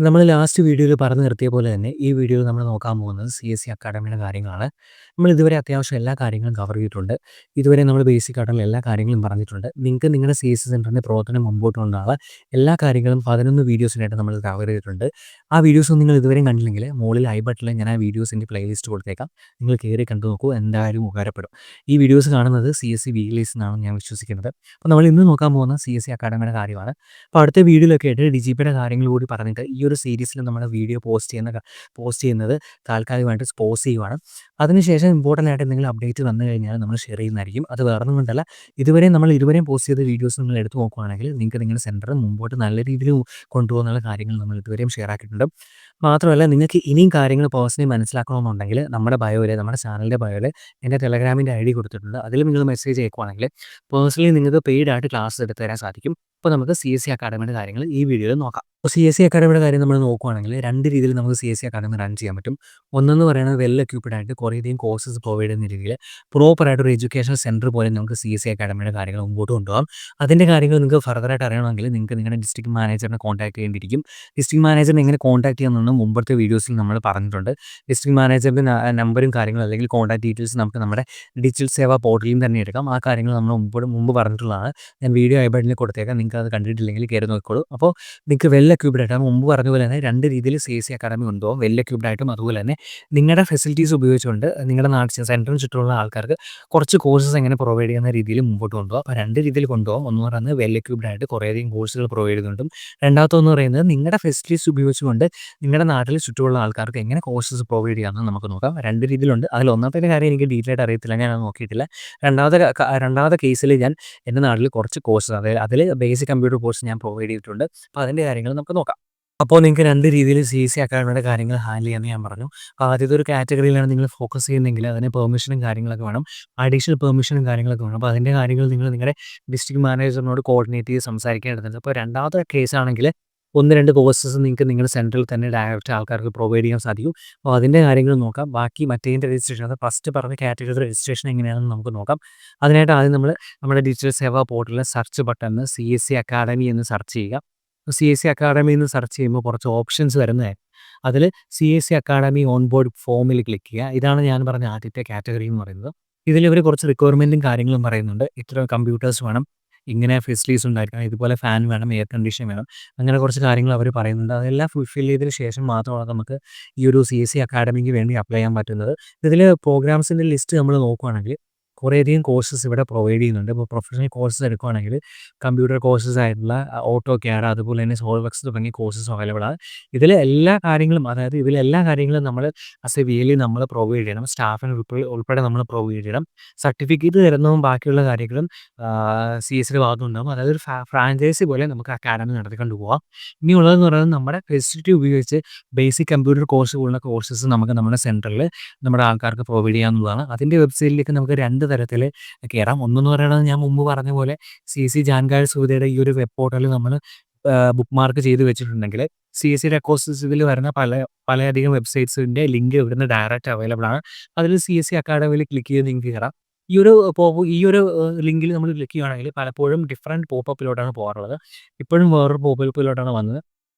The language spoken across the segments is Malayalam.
നമ്മൾ ലാസ്റ്റ് വീഡിയോയിൽ പറഞ്ഞു നിർത്തിയ പോലെ തന്നെ ഈ വീഡിയോയിൽ നമ്മൾ നോക്കാൻ പോകുന്നത് CSE അക്കാഡമിയുടെ കാര്യങ്ങളാണ്. നമ്മൾ ഇതുവരെ അത്യാവശ്യം എല്ലാ കാര്യങ്ങളും കവർ ചെയ്തിട്ടുണ്ട്. ഇതുവരെ നമ്മൾ ബേസിക് ആയിട്ടുള്ള എല്ലാ കാര്യങ്ങളും പറഞ്ഞിട്ടുണ്ട്. നിങ്ങൾക്ക് നിങ്ങളുടെ CSE സെന്ററിന്റെ പ്രവർത്തനം മുമ്പോട്ട് കൊണ്ടുപോകാനുള്ള എല്ലാ കാര്യങ്ങളും 11 വീഡിയോസിനായിട്ട് നമ്മൾ കവർ ചെയ്തിട്ടുണ്ട്. ആ വീഡിയോസ് നിങ്ങൾ ഇതുവരെയും കണ്ടില്ലെങ്കിൽ മുകളിൽ ഐ ബട്ടണിൽ ഞാൻ ആ വീഡിയോസിൻ്റെ പ്ലേലിസ്റ്റ് കൊടുത്തേക്കാം. നിങ്ങൾ കയറി കണ്ടു നോക്കൂ, എന്തായാലും ഉപകാരപ്പെടും. ഈ വീഡിയോസ് കാണുന്നത് CSE വീക്ക്ലീസ് എന്നാണ് ഞാൻ വിശ്വസിക്കുന്നത്. അപ്പോൾ നമ്മൾ ഇന്ന് നോക്കാൻ പോകുന്ന CSE അക്കാഡമിയുടെ കാര്യമാണ്. അപ്പോൾ അടുത്ത വീഡിയോയിലൊക്കെ ആയിട്ട് ഡിജിപിയുടെ കാര്യങ്ങൾ കൂടി പറഞ്ഞിട്ട് ഈ ഒരു സീരീസിൽ നമ്മുടെ വീഡിയോ പോസ്റ്റ് ചെയ്യുന്നത് താൽക്കാലികമായിട്ട് പോസ് ചെയ്യുവാണ്. അതിനുശേഷം ഇമ്പോർട്ടൻ്റ് ആയിട്ട് എന്തെങ്കിലും അപ്ഡേറ്റ് വന്നു കഴിഞ്ഞാൽ നമ്മൾ ഷെയർ ചെയ്യുന്നതായിരിക്കും. അത് വേറൊന്നും കൊണ്ടല്ല, ഇതുവരെയും പോസ്റ്റ് ചെയ്ത വീഡിയോസ് നിങ്ങൾ എടുത്ത് നോക്കുകയാണെങ്കിൽ നിങ്ങൾക്ക് നിങ്ങളുടെ സെൻറ്റർ മുമ്പോട്ട് നല്ല രീതിയിൽ കൊണ്ടുപോകുന്നുള്ള കാര്യങ്ങൾ നമ്മൾ ഇതുവരെയും ഷെയർ ആക്കിയിട്ടുണ്ട്. മാത്രമല്ല, നിങ്ങൾക്ക് ഇനിയും കാര്യങ്ങൾ പേഴ്സണലി മനസ്സിലാക്കണമെന്നുണ്ടെങ്കിൽ നമ്മുടെ ചാനലിൻ്റെ ബയോയിൽ എൻ്റെ ടെലഗ്രാമിൻ്റെ ID കൊടുത്തിട്ടുണ്ട്. അതിൽ നിങ്ങൾ മെസ്സേജ് അയക്കുവാണെങ്കിൽ പേഴ്സണലി നിങ്ങൾക്ക് പെയ്ഡ് ആയിട്ട് ക്ലാസ് എടുത്ത് തരാൻ സാധിക്കും. അപ്പോൾ നമുക്ക് CSE അക്കാഡമിയുടെ കാര്യങ്ങൾ ഈ വീഡിയോയിൽ നോക്കാം. അപ്പോൾ CSE അക്കാഡമിയുടെ കാര്യം നമ്മൾ നോക്കുകയാണെങ്കിൽ 2 രീതിയിൽ നമുക്ക് CSE അക്കാഡമി റൺ ചെയ്യാൻ പറ്റും. ഒന്നെന്ന് പറയുന്നത് വെൽ എക്വിപ്ഡ് ആയിട്ട് കുറേയധികം കോഴ്സസ് പ്രൊവൈഡ് ചെയ്യുന്ന രീതിയിൽ പ്രോപ്പറായിട്ട് ഒരു എഡ്യൂക്കേഷൻ സെൻറ്റർ പോലെ നമുക്ക് CSE അക്കാഡമിയുടെ കാര്യങ്ങൾ മുമ്പോട്ട് കൊണ്ടുപോകാം. അതിൻ്റെ കാര്യങ്ങൾ നിങ്ങൾക്ക് ഫർദറായിട്ട് അറിയണമെങ്കിൽ നിങ്ങൾക്ക് നിങ്ങളുടെ ഡിസ്ട്രിക്ട് മാനേജറിനെ കോൺടാക്ട് ചെയ്യേണ്ടിയിരിക്കും. ഡിസ്ട്രിക്ട് മാനേജറിനെ എങ്ങനെ കോൺടാക്ട് ചെയ്യാമെന്നൊന്നും മുമ്പത്തെ വീഡിയോസിൽ നമ്മൾ പറഞ്ഞിട്ടുണ്ട്. ഡിസ്ട്രിക്ട് മാനേജറിൻ്റെ നമ്പറും കാര്യങ്ങളും അല്ലെങ്കിൽ കോൺടാക്ട് ഡീറ്റെയിൽസ് നമുക്ക് നമ്മുടെ ഡിജിറ്റൽ സേവാ പോർട്ടലിൽ തന്നെ എടുക്കാം. ആ കാര്യങ്ങൾ നമ്മൾ മുമ്പ് പറഞ്ഞിട്ടുള്ളതാണ്. ഞാൻ വീഡിയോ ഐ ബട്ടണിൽ കൊടുത്തേക്കാം. നിങ്ങൾക്ക് അത് കണ്ടിട്ടില്ലെങ്കിൽ കയറി നോക്കിക്കോളൂ. അപ്പോൾ നിങ്ങൾക്ക് വെൽ എക്വിപ്ഡ് ആയിട്ട് മുമ്പ് പറഞ്ഞ പോലെ തന്നെ 2 രീതിയിൽ CSE അക്കാഡമി കൊണ്ടുപോകും. വെൽ എക്വിപ്ഡ് ആയിട്ടും അതുപോലെ തന്നെ നിങ്ങളുടെ ഫെസിലിറ്റീസ് ഉപയോഗിച്ചുകൊണ്ട് നിങ്ങളുടെ സെൻറ്ററിന് ചുറ്റുമുള്ള ആൾക്കാർക്ക് കുറച്ച് കോഴ്സസ് എങ്ങനെ പ്രൊവൈഡ് ചെയ്യുന്ന രീതിയിൽ മുമ്പോട്ട് കൊണ്ടുപോകാം. അപ്പോൾ 2 രീതിയിൽ കൊണ്ടുപോകാം. ഒന്ന് പറയുന്നത് വെൽ എക്വിപ്ഡ് ആയിട്ട് കുറേയധികം കോഴ്സുകൾ പ്രൊവൈഡ് ചെയ്യുന്നുണ്ടും, രണ്ടാമത്തെന്ന് പറയുന്നത് നിങ്ങളുടെ ഫെസിലിറ്റീസ് ഉപയോഗിച്ചുകൊണ്ട് നിങ്ങളുടെ നാട്ടിൽ ചുറ്റുമുള്ള ആൾക്കാർക്ക് എങ്ങനെ കോഴ്സസ് പ്രൊവൈഡ് ചെയ്യാമെന്ന് നമുക്ക് നോക്കാം. 2 രീതിയിലുണ്ട്. അതിൽ ഒന്നാമത്തെ കാര്യം എനിക്ക് ഡീറ്റെയിൽ ആയിട്ട് അറിയത്തില്ല, ഞാൻ അത് നോക്കിയിട്ടില്ല. രണ്ടാമത്തെ കേസിൽ ഞാൻ എൻ്റെ നാട്ടിൽ കുറച്ച് കോഴ്സസ് അതിൽ ബേസിക് കമ്പ്യൂട്ടർ കോഴ്സ് ഞാൻ പ്രൊവൈഡ് ചെയ്തിട്ടുണ്ട്. അപ്പോൾ അതിൻ്റെ കാര്യങ്ങൾ നമുക്ക് നോക്കാം. അപ്പോൾ നിങ്ങൾക്ക് 2 രീതിയിൽ CSE അക്കാഡമിയുടെ കാര്യങ്ങൾ ഹാൻഡിൽ ചെയ്യാമെന്ന് ഞാൻ പറഞ്ഞു. ആദ്യത്തെ ഒരു കാറ്റഗറിയിലാണ് നിങ്ങൾ ഫോക്കസ് ചെയ്യുന്നതെങ്കിൽ അതിന് പെർമിഷനും കാര്യങ്ങളൊക്കെ വേണം. അഡീഷണൽ പെർമിഷനും കാര്യങ്ങളൊക്കെ വേണം. അപ്പോൾ അതിൻ്റെ കാര്യങ്ങൾ നിങ്ങൾ നിങ്ങളുടെ ഡിസ്ട്രിക്ട് മാനേജറിനോട് കോർഡിനേറ്റ് ചെയ്ത് സംസാരിക്കേണ്ടതുണ്ട്. അപ്പോൾ രണ്ടാമത്തെ കേസാണെങ്കിൽ 1-2 കോഴ്സസ് നിങ്ങൾക്ക് നിങ്ങളുടെ സെൻറ്ററിൽ തന്നെ ഡയറക്റ്റ് ആൾക്കാർക്ക് പ്രൊവൈഡ് ചെയ്യാൻ സാധിക്കും. അപ്പോൾ അതിൻ്റെ കാര്യങ്ങൾ നോക്കാം. ബാക്കി മറ്റേതിൻ്റെ രജിസ്ട്രേഷൻ, അത് ഫസ്റ്റ് പറഞ്ഞ കാറ്റഗറി രജിസ്ട്രേഷൻ എങ്ങനെയാണെന്ന് നമുക്ക് നോക്കാം. അതിനായിട്ട് ആദ്യം നമ്മുടെ ഡിജിറ്റൽ സേവാ പോർട്ടലിലെ സെർച്ച് ബട്ടണിൽ CSE അക്കാഡമി എന്ന് സെർച്ച് ചെയ്യുക. CSE അക്കാഡമി എന്ന് സെർച്ച് ചെയ്യുമ്പോൾ കുറച്ച് ഓപ്ഷൻസ് വരുന്നതായിരിക്കും. അതിൽ CSE അക്കാഡമി ഓൺ ബോർഡ് ഫോമിൽ ക്ലിക്ക് ചെയ്യുക. ഇതാണ് ഞാൻ പറഞ്ഞ ആദ്യത്തെ കാറ്റഗറി എന്ന് പറയുന്നത്. ഇതിൽ ഇവർ കുറച്ച് റിക്വയർമെൻറ്റും കാര്യങ്ങളും പറയുന്നുണ്ട്. ഇത്ര കമ്പ്യൂട്ടേഴ്സ് വേണം, ഇങ്ങനെ ഫെസിലിറ്റീസ് ഉണ്ടായിരിക്കണം, ഇതുപോലെ ഫാൻ വേണം, എയർ കണ്ടീഷൻ വേണം, അങ്ങനെ കുറച്ച് കാര്യങ്ങൾ അവർ പറയുന്നുണ്ട്. അതെല്ലാം ഫുൾഫിൽ ചെയ്തതിന് ശേഷം മാത്രമാണ് നമുക്ക് ഈ ഒരു CSE അക്കാഡമിക്ക് വേണ്ടി അപ്ലൈ ചെയ്യാൻ പറ്റുന്നത്. ഇതിൽ പ്രോഗ്രാംസിൻ്റെ ലിസ്റ്റ് നമ്മൾ നോക്കുകയാണെങ്കിൽ കുറേയധികം കോഴ്സസ് ഇവിടെ പ്രൊവൈഡ് ചെയ്യുന്നുണ്ട്. ഇപ്പോൾ പ്രൊഫഷണൽ കോഴ്സസ് എടുക്കുകയാണെങ്കിൽ കമ്പ്യൂട്ടർ കോഴ്സസ് ആയിട്ടുള്ള ഓട്ടോ ക്യാഡ്, അതുപോലെ തന്നെ സോൾവെക്സ് തുടങ്ങിയ കോഴ്സസ് അവൈലബിൾ ആണ്. ഇതിലെല്ലാ കാര്യങ്ങളും നമ്മൾ ആസ് എ VLE നമ്മൾ പ്രൊവൈഡ് ചെയ്യണം. സ്റ്റാഫിന് ഉൾപ്പെടെ നമ്മൾ പ്രൊവൈഡ് ചെയ്യണം. സർട്ടിഫിക്കറ്റ് തരുന്നതും ബാക്കിയുള്ള കാര്യങ്ങളും CSEയുടെ ഭാഗത്തുനിന്നുണ്ടാകും. അതായത് ഒരു ഫ്രാഞ്ചൈസി പോലെ നമുക്ക് അക്കാഡമി നടത്തിക്കൊണ്ട് പോകാം. ഇനിയുള്ളതെന്ന് പറയുന്നത് നമ്മുടെ ഫെസിലിറ്റി ഉപയോഗിച്ച് ബേസിക് കമ്പ്യൂട്ടർ കോഴ്സ് പോലുള്ള കോഴ്സസ് നമുക്ക് നമ്മുടെ സെൻറ്ററിൽ നമ്മുടെ ആൾക്കാർക്ക് പ്രൊവൈഡ് ചെയ്യാവുന്നതാണ്. അതിൻ്റെ വെബ്സൈറ്റിലേക്ക് നമുക്ക് 2 തരത്തിൽ കയറാം. ഒന്നെന്ന് പറയുന്നത് ഞാൻ മുമ്പ് പറഞ്ഞ പോലെ CSE ജാൻകാരി സുവിധയുടെ ഈ ഒരു വെബ് പോർട്ടലിൽ നമ്മൾ ബുക്ക് മാർക്ക് ചെയ്ത് വെച്ചിട്ടുണ്ടെങ്കിൽ CSEയുടെ എക്കോസിസ്റ്റത്തിൽ വരുന്ന പലയധികം വെബ്സൈറ്റ്സിൻ്റെ ലിങ്ക് ഇവിടുന്ന് ഡയറക്റ്റ് അവൈലബിൾ ആണ്. അതിൽ CSE അക്കാഡമിയിൽ ക്ലിക്ക് ചെയ്ത് നിങ്ങൾക്ക് കയറാം. ഈ ഒരു ലിങ്കിൽ നമ്മൾ ക്ലിക്ക് ചെയ്യുകയാണെങ്കിൽ പലപ്പോഴും ഡിഫറൻറ്റ് പോപ്പപ്പിലോട്ടാണ് പോകാറുള്ളത്. ഇപ്പോഴും വേറൊരു പോപ്പപ്പിലോട്ടാണ് വന്നത്.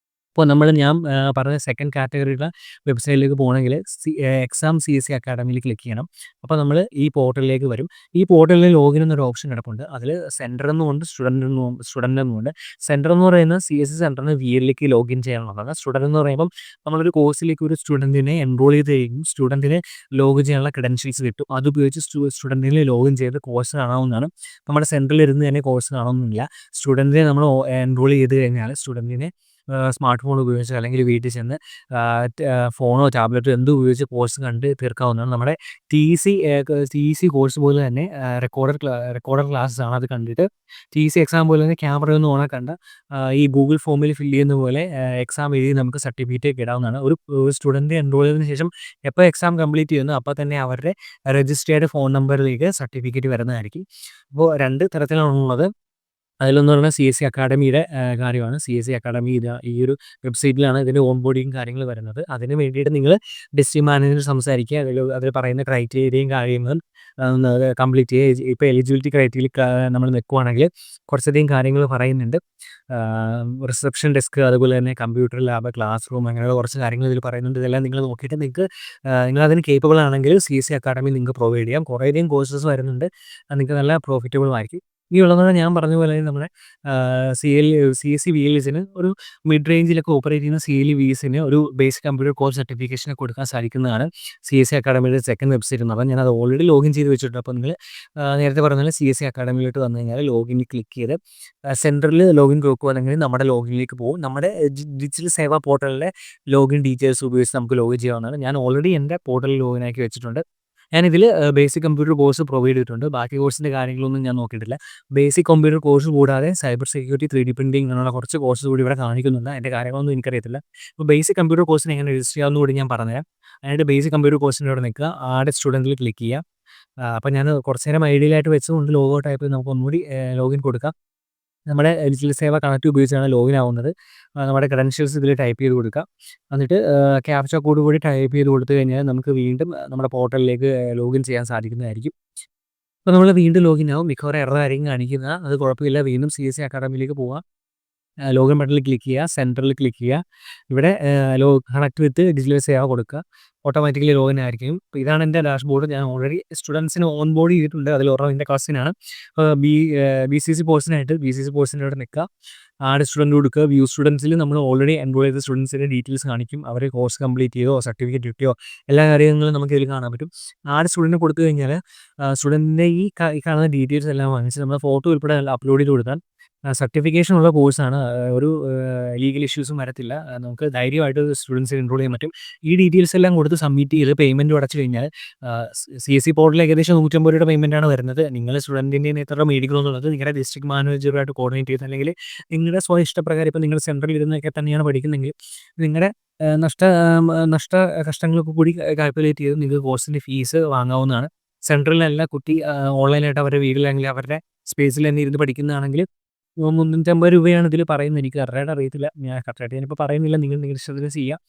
ഇപ്പോൾ ഞാൻ പറഞ്ഞ സെക്കൻഡ് കാറ്റഗറിയുടെ വെബ്സൈറ്റിലേക്ക് പോകണമെങ്കിൽ എക്സാം CSE അക്കാഡമിയിൽ ക്ലിക്ക് ചെയ്യണം. അപ്പോൾ നമ്മൾ ഈ പോർട്ടലിലേക്ക് വരും. ഈ പോർട്ടലിൽ ലോഗിൻ എന്നൊരു ഓപ്ഷൻ കിടപ്പുണ്ട്. അതിൽ സെൻറ്റർ എന്നുമുണ്ട്, സ്റ്റുഡൻ്റ് എന്നുമുണ്ട്. സെൻറ്റർ എന്ന് പറയുന്നത് CSE സെൻറ്ററിന് VLEക്ക് ലോഗിൻ ചെയ്യാനുള്ളതാണ്. സ്റ്റുഡൻ്റ് എന്ന് പറയുമ്പം നമ്മളൊരു കോഴ്സിലേക്ക് ഒരു സ്റ്റുഡൻറ്റിനെ എൻറോൾ ചെയ്ത് കഴിയും. സ്റ്റുഡൻറ്റിന് ലോഗിൻ ചെയ്യാനുള്ള ക്രെഡൻഷ്യൽസ് കിട്ടും. അതുപയോഗിച്ച് സ്റ്റുഡൻറ്റിനെ ലോഗിൻ ചെയ്ത് കോഴ്സ് കാണാവുന്നതാണ്. നമ്മുടെ സെൻറ്ററിൽ ഇരുന്ന് തന്നെ കോഴ്സ് കാണണമെന്നില്ല. സ്റ്റുഡൻറ്റിനെ നമ്മൾ എൻറോൾ ചെയ്ത് കഴിഞ്ഞാൽ സ്റ്റുഡൻറ്റിനെ സ്മാർട്ട് ഫോൺ ഉപയോഗിച്ച് അല്ലെങ്കിൽ വീട്ടിൽ ചെന്ന് ഫോണോ ടാബ്ലറ്റോ എന്തും ഉപയോഗിച്ച് കോഴ്സ് കണ്ട് തീർക്കാവുന്നതാണ്. നമ്മുടെ TEC കോഴ്സ് പോലെ തന്നെ റെക്കോർഡഡ് ക്ലാസ്സസ് ആണ്. അത് കണ്ടിട്ട് TEC എക്സാം പോലെ തന്നെ ക്യാമറയൊന്നും ഓൺ ആക്കണ്ട, ഈ ഗൂഗിൾ ഫോമിൽ ഫില്ല് ചെയ്യുന്ന പോലെ എക്സാം എഴുതി നമുക്ക് സർട്ടിഫിക്കറ്റ് ഇടാവുന്നതാണ്. ഒരു സ്റ്റുഡൻറ്റ് എൻറോൾ ചെയ്തതിന് ശേഷം എപ്പോൾ എക്സാം കംപ്ലീറ്റ് ചെയ്യുന്നു അപ്പോൾ തന്നെ അവരുടെ രജിസ്റ്റേർഡ് ഫോൺ നമ്പറിലേക്ക് സർട്ടിഫിക്കറ്റ് വരുന്നതായിരിക്കും. അപ്പോൾ 2 തരത്തിലാണുള്ളത്. അതിലൊന്ന് പറഞ്ഞാൽ CSE അക്കാഡമിയുടെ കാര്യമാണ്. CSE അക്കാഡമി ഈ ഒരു വെബ്സൈറ്റിലാണ് ഇതിൻ്റെ ഓൺ ബോർഡിങ് കാര്യങ്ങൾ വരുന്നത്. അതിന് വേണ്ടിയിട്ട് നിങ്ങൾ ഡിസ്ട്രിക്ട് മാനേജർ സംസാരിക്കുക. അതിൽ പറയുന്ന ക്രൈറ്റീരിയയും കാര്യങ്ങളും കംപ്ലീറ്റ് ചെയ്യുക. ഇപ്പോൾ എലിജിബിലിറ്റി ക്രൈറ്റീരിയ നമ്മൾ നിൽക്കുകയാണെങ്കിൽ കുറച്ചധികം കാര്യങ്ങൾ പറയുന്നുണ്ട്. റിസപ്ഷൻ ഡെസ്ക്, അതുപോലെ തന്നെ കമ്പ്യൂട്ടർ ലാബ്, ക്ലാസ് റൂം അങ്ങനെയുള്ള കുറച്ച് കാര്യങ്ങൾ ഇതിൽ പറയുന്നുണ്ട്. ഇതെല്ലാം നിങ്ങൾ നോക്കിയിട്ട് നിങ്ങൾക്ക് നിങ്ങളതിന് കേപ്പബിൾ ആണെങ്കിൽ CSE അക്കാഡമി നിങ്ങൾക്ക് പ്രൊവൈഡ് ചെയ്യാം. കുറേയധികം കോഴ്സസ് വരുന്നുണ്ട്. അത് നിങ്ങൾക്ക് നല്ല പ്രോഫിറ്റബിൾ ആയിരിക്കും. ഇനിയുള്ളതെന്ന് ഞാൻ പറഞ്ഞ പോലെ നമ്മുടെ CSE VLSന് ഒരു മിഡ് റേഞ്ചിലൊക്കെ ഓപ്പറേറ്റ് ചെയ്യുന്ന CLE VSന് ഒരു ബേസിക് കമ്പ്യൂട്ടർ കോഴ്സ് സർട്ടിഫിക്കേഷൻ കൊടുക്കാൻ സാധിക്കുന്നതാണ് CSE അക്കാഡമിയുടെ സെക്കൻഡ് വെബ്സൈറ്റ് എന്ന് പറഞ്ഞാൽ ഞാനത് ഓൾറെഡി ലോഗിൻ ചെയ്ത് വെച്ചിട്ടുണ്ട്. അപ്പോൾ നിങ്ങൾ നേരത്തെ പറഞ്ഞ പോലെ CSE അക്കാഡമിയിലോട്ട് വന്നു കഴിഞ്ഞാൽ ലോഗിനിൽ ക്ലിക്ക് ചെയ്ത് സെൻറ്ററിൽ ലോഗിൻ കൊടുക്കുകയാണെങ്കിൽ നമ്മുടെ ലോഗിനിലേക്ക് പോകും. നമ്മുടെ ഡിജിറ്റൽ സേവാ പോർട്ടലിലെ ലോഗിൻ ഡീറ്റെയിൽസ് ഉപയോഗിച്ച് നമുക്ക് ലോഗിൻ ചെയ്യാവുന്നതാണ്. ഞാൻ ഓൾറെഡി എൻ്റെ പോർട്ടലിൽ ലോഗിൻ ആക്കി വെച്ചിട്ടുണ്ട്. ഞാനിതിൽ ബേസിക് കമ്പ്യൂട്ടർ കോഴ്സ് പ്രൊവൈഡ് ചെയ്തിട്ടുണ്ട്. ബാക്കി കോഴ്സിൻ്റെ കാര്യങ്ങളൊന്നും ഞാൻ നോക്കിയിട്ടില്ല. ബേസിക് കമ്പ്യൂട്ടർ കോഴ്സ് കൂടാതെ സൈബർ സെക്യൂരിറ്റി, 3D പ്രിൻറ്റിംഗ് അങ്ങനെയുള്ള കുറച്ച് കോഴ്സ് കൂടി ഇവിടെ കാണിക്കുന്നുണ്ട്. അതിൻ്റെ കാര്യങ്ങളൊന്നും എനിക്കറിയത്തില്ല. അപ്പോൾ ബേസിക് കമ്പ്യൂട്ടർ കോഴ്സിന് എങ്ങനെ രജിസ്റ്റർ ചെയ്യാമെന്ന് കൂടി ഞാൻ പറഞ്ഞുതരാം. അതിനായിട്ട് ബേസിക് കമ്പ്യൂട്ടർ കോഴ്സിൻ്റെ അവിടെ നിൽക്കുക, ആഡ് സ്റ്റുഡൻറ്റിൽ ക്ലിക്ക് ചെയ്യുക. അപ്പോൾ ഞാൻ കുറച്ച് നേരം ഐഡിയയിലായിട്ട് വെച്ചുകൊണ്ട് ലോഗോ ടൈപ്പ് ചെയ്ത് നമുക്ക് ഒന്നുകൂടി ലോഗിൻ കൊടുക്കാം. നമ്മുടെ ഡിജിറ്റൽ സേവ കണക്റ്റ് ഉപയോഗിച്ചാണ് ലോഗിൻ ആവുന്നത്. നമ്മുടെ ക്രെഡൻഷ്യൽസ് ഇതിൽ ടൈപ്പ് ചെയ്ത് കൊടുക്കുക. എന്നിട്ട് ക്യാപ്ച കോഡ് കൂടി ടൈപ്പ് ചെയ്ത് കൊടുത്തു കഴിഞ്ഞാൽ നമുക്ക് വീണ്ടും നമ്മുടെ പോർട്ടലിലേക്ക് ലോഗിൻ ചെയ്യാൻ സാധിക്കുന്നതായിരിക്കും. അപ്പോൾ നമ്മൾ വീണ്ടും ലോഗിൻ ആവും. മിക്കവാറും എറർ ആയിരിക്കും കാണിക്കുന്നത്. അത് കുഴപ്പമില്ല. വീണ്ടും CSE അക്കാഡമിയിലേക്ക് പോവുക. ലോഗിൻ ബട്ടണിൽ ക്ലിക്ക് ചെയ്യുക, സെൻറ്ററിൽ ക്ലിക്ക് ചെയ്യുക. ഇവിടെ കണക്ട് വിത്ത് ഡിജിറ്റൽ സേവ കൊടുക്കുക. ഓട്ടോമാറ്റിക്കലി ലോഗിൻ ആയിരിക്കും. അപ്പോൾ ഇതാണ് എൻ്റെ ഡാഷ്ബോർഡ്. ഞാൻ ഓൾറെഡി സ്റ്റുഡൻസിന് ഓൺ ബോർഡ് ചെയ്തിട്ടുണ്ട്. അതിൽ ഒരെണ്ണം എൻ്റെ കസിനാണ്. BCC കോഴ്സിനായിട്ട് BCC കോഴ്സിൻ്റെ അവിടെ നിൽക്കുക, ആഡ് സ്റ്റുഡൻറ്റ് കൊടുക്കുക. വ്യൂ സ്റ്റുഡൻസിൽ നമ്മൾ ഓൾറെഡി എൻറോൾ ചെയ്ത സ്റ്റുഡൻസിൻ്റെ ഡീറ്റെയിൽസ് കാണിക്കും. അവർ കോഴ്സ് കംപ്ലീറ്റ് ചെയ്തോ സർട്ടിഫിക്കറ്റ് കിട്ടിയോ എല്ലാ കാര്യങ്ങളും നമുക്ക് ഇതിൽ കാണാൻ പറ്റും. ആഡ് സ്റ്റുഡൻറ്റ് കൊടുത്തു കഴിഞ്ഞാൽ സ്റ്റുഡൻറ്റിൻ്റെ ഈ കാണുന്ന ഡീറ്റെയിൽസ് എല്ലാം വാങ്ങിച്ച് നമ്മൾ ഫോട്ടോ ഉൾപ്പെടെ അപ്ലോഡ് ചെയ്ത് കൊടുത്താൽ സർട്ടിഫിക്കേഷൻ ഉള്ള കോഴ്സാണ്. ഒരു ലീഗൽ ഇഷ്യൂസും വരത്തില്ല. നമുക്ക് ധൈര്യമായിട്ട് സ്റ്റുഡൻസിനെ എൻറോൾ ചെയ്യാൻ പറ്റും. ഈ ഡീറ്റെയിൽസ് എല്ലാം കൊടുത്ത് സബ്മിറ്റ് ചെയ്ത് പേയ്മെൻറ്റ് അടച്ചു കഴിഞ്ഞാൽ CSE പോർട്ടലിൽ ഏകദേശം 150 രൂപയുടെ പേയ്മെൻറ്റാണ് വരുന്നത്. നിങ്ങൾ സ്റ്റുഡൻറ്റിൻ്റെ എത്ര മേടിക്കണം എന്നുള്ളത് നിങ്ങളുടെ ഡിസ്ട്രിക്ട് മാനേജറുമായിട്ട് കോർഡിനേറ്റ് ചെയ്ത്, അല്ലെങ്കിൽ നിങ്ങളുടെ സ്വയം ഇഷ്ടപ്രകാരം ഇപ്പോൾ നിങ്ങൾ സെൻട്രൽ ഇരുന്നൊക്കെ തന്നെയാണ് പഠിക്കുന്നതെങ്കിൽ നിങ്ങളുടെ നഷ്ട കഷ്ടങ്ങളൊക്കെ കൂടി കാൽക്കുലേറ്റ് ചെയ്ത് നിങ്ങൾക്ക് കോഴ്സിൻ്റെ ഫീസ് വാങ്ങാവുന്നതാണ്. സെൻട്രലിലല്ല, കുട്ടി ഓൺലൈനായിട്ട് അവരുടെ വീട്ടിൽ അല്ലെങ്കിൽ അവരുടെ സ്പേസിൽ തന്നെ ഇരുന്ന് പഠിക്കുന്നതാണെങ്കിൽ 350 രൂപയാണ് ഇതിൽ പറയുന്നത്. എനിക്ക് കറക്റ്റായിട്ട് അറിയത്തില്ല. ഞാൻ കറക്റ്റായിട്ട് ഞാനിപ്പോൾ പറയുന്നില്ല. നിങ്ങൾ നിങ്ങളുടെ ഇഷ്ടത്തിന് ചെയ്യുക.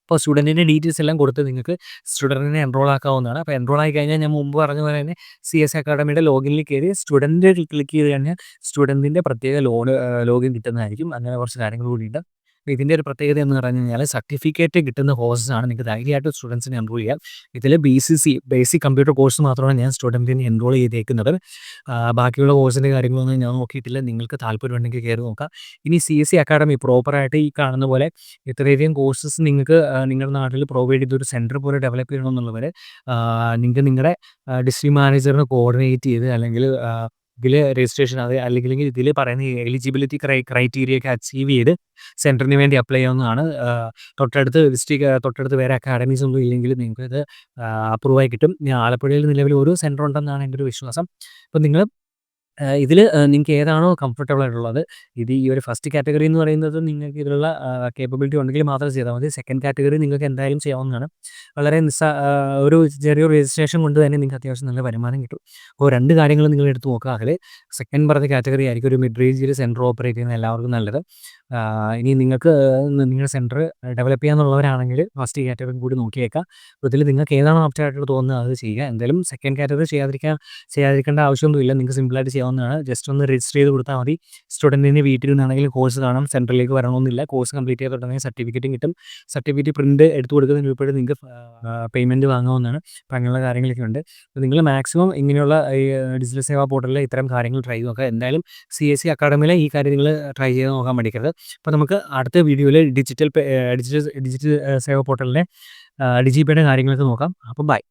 അപ്പോൾ സ്റ്റുഡൻറ്റിൻ്റെ ഡീറ്റെയിൽസ് എല്ലാം കൊടുത്ത് നിങ്ങൾക്ക് സ്റ്റുഡൻറ്റിനെ എൻറോൾ ആക്കാവുന്നതാണ്. അപ്പോൾ എൻറോൾ ആയി കഴിഞ്ഞാൽ ഞാൻ മുമ്പ് പറഞ്ഞ പോലെ തന്നെ CSE അക്കാഡമിയുടെ ലോഗിനിൽ കയറി സ്റ്റുഡൻറ്റ് ക്ലിക്ക് ചെയ്ത് കഴിഞ്ഞാൽ സ്റ്റുഡൻറ്റിൻ്റെ പ്രത്യേക ലോഗിൻ കിട്ടുന്നതായിരിക്കും. അങ്ങനെ കുറച്ച് കാര്യങ്ങൾ കൂടിയുണ്ട്. അപ്പോൾ ഇതിൻ്റെ ഒരു പ്രത്യേകത എന്ന് പറഞ്ഞു കഴിഞ്ഞാൽ സർട്ടിഫിക്കറ്റ് കിട്ടുന്ന കോഴ്സസാണ്. നിങ്ങൾക്ക് ധൈര്യമായിട്ട് സ്റ്റുഡൻസിനെ എൻറോൾ ചെയ്യാം. ഇതിൽ BCC ബേസിക് കമ്പ്യൂട്ടർ കോഴ്സ് മാത്രമാണ് ഞാൻ സ്റ്റുഡൻറ്റിനെ എൻറോൾ ചെയ്തേക്കുന്നത്. ബാക്കിയുള്ള കോഴ്സിൻ്റെ കാര്യങ്ങളൊന്നും ഞാൻ നോക്കിയിട്ടില്ല. നിങ്ങൾക്ക് താല്പര്യമുണ്ടെങ്കിൽ കയറി നോക്കാം. ഇനി CSE അക്കാഡമി പ്രോപ്പറായിട്ട് ഈ കാണുന്ന പോലെ ഇത്രയധികം കോഴ്സസ് നിങ്ങൾക്ക് നിങ്ങളുടെ നാട്ടിൽ പ്രൊവൈഡ് ചെയ്തൊരു സെൻറ്റർ പോലെ ഡെവലപ്പ് ചെയ്യണമെന്നുള്ളവർ നിങ്ങൾക്ക് നിങ്ങളുടെ ഡിസ്ട്രിക്ട് മാനേജറിനെ കോർഡിനേറ്റ് ചെയ്ത്, അല്ലെങ്കിൽ ഇതിൽ രജിസ്ട്രേഷൻ അല്ലെങ്കിൽ ഇതിൽ പറയുന്ന എലിജിബിലിറ്റി ക്രൈറ്റീരിയ ഒക്കെ അച്ചീവ് ചെയ്ത് സെൻറ്ററിന് വേണ്ടി അപ്ലൈ ചെയ്യാവുന്നതാണ്. തൊട്ടടുത്ത് വേറെ അക്കാഡമീസ് ഒന്നും ഇല്ലെങ്കിൽ നിങ്ങൾക്ക് ഇത് അപ്രൂവ് ആയി കിട്ടും. ആലപ്പുഴയിൽ നിലവിൽ ഒരു സെൻറ്റർ ഉണ്ടെന്നാണ് എൻ്റെ ഒരു വിശ്വാസം. അപ്പോൾ നിങ്ങൾ ഇതിൽ നിങ്ങൾക്ക് ഏതാണോ കംഫർട്ടബിൾ ആയിട്ടുള്ളത്, ഇത് ഈ ഒരു ഫസ്റ്റ് കാറ്റഗറി എന്ന് പറയുന്നത് നിങ്ങൾക്ക് ഇതിലുള്ള കേപ്പബിലിറ്റി ഉണ്ടെങ്കിൽ മാത്രം ചെയ്താൽ മതി. സെക്കൻഡ് കാറ്റഗറി നിങ്ങൾക്ക് എന്തായാലും ചെയ്യാവുന്നതാണ്. വളരെ ഒരു ചെറിയൊരു രജിസ്ട്രേഷൻ കൊണ്ട് തന്നെ നിങ്ങൾക്ക് അത്യാവശ്യം നല്ല വരുമാനം കിട്ടും. അപ്പോൾ 2 കാര്യങ്ങൾ നിങ്ങൾ എടുത്ത് നോക്കുക. അതിൽ സെക്കൻഡ് പറഞ്ഞ കാറ്റഗറി ആയിരിക്കും ഒരു മിഡ് റേഞ്ചിൽ സെൻറ്റർ ഓപ്പറേറ്റ് ചെയ്യുന്ന എല്ലാവർക്കും നല്ലത്. ഇനി നിങ്ങൾക്ക് നിങ്ങളുടെ സെൻറ്റർ ഡെവലപ്പ് ചെയ്യാന്നുള്ളവരാണെങ്കിൽ ഫസ്റ്റ് കാറ്റഗറി കൂടി നോക്കിയേക്കാം. അപ്പോൾ ഇതിൽ നിങ്ങൾക്ക് ഏതാണോ ആപ്റ്റായിട്ട് തോന്നുന്നത് അത് ചെയ്യുക. എന്തായാലും സെക്കൻഡ് കാറ്റഗറി ചെയ്യാതിരിക്കേണ്ട ആവശ്യമൊന്നുമില്ല. നിങ്ങൾക്ക് സിമ്പിളായിട്ട് ചെയ്യാവുന്നതാണ്. ജസ്റ്റ് ഒന്ന് രജിസ്റ്റർ ചെയ്ത് കൊടുത്താൽ മതി. സ്റ്റുഡൻറ്റിന് വീട്ടിൽ നിന്നാണെങ്കിൽ കോഴ്സ് കാണാം. സെൻറ്ററിലേക്ക് വരണമെന്നില്ല. കോഴ്സ് കംപ്ലീറ്റ് ചെയ്തിട്ടുണ്ടെങ്കിൽ സർട്ടിഫിക്കറ്റും കിട്ടും. സർട്ടിഫിക്കറ്റ് പ്രിൻറ്റ് എടുത്ത് കൊടുക്കുന്നതിന് ഉൾപ്പെടെ നിങ്ങൾക്ക് പേയ്മെൻറ്റ് വാങ്ങാവുന്നതാണ്. അപ്പോൾ അങ്ങനെയുള്ള കാര്യങ്ങളൊക്കെ ഉണ്ട്. അപ്പോൾ നിങ്ങൾ മാക്സിമം ഇങ്ങനെയുള്ള ഈ ഡിജിറ്റൽ സേവാ പോർട്ടലിൽ ഇത്തരം കാര്യങ്ങൾ ട്രൈ ചെയ്ത് നോക്കുക. എന്തായാലും CSE അക്കാഡമിയിലെ ഈ കാര്യം നിങ്ങൾ ട്രൈ ചെയ്ത് നോക്കാൻ മടിക്കരുത്. അപ്പോൾ നമുക്ക് അടുത്ത വീഡിയോയിൽ ഡിജിറ്റൽ സേവാ പോർട്ടലിലെ ഡിജിപേയുടെ കാര്യങ്ങളൊക്കെ നോക്കാം. അപ്പോൾ ബൈ.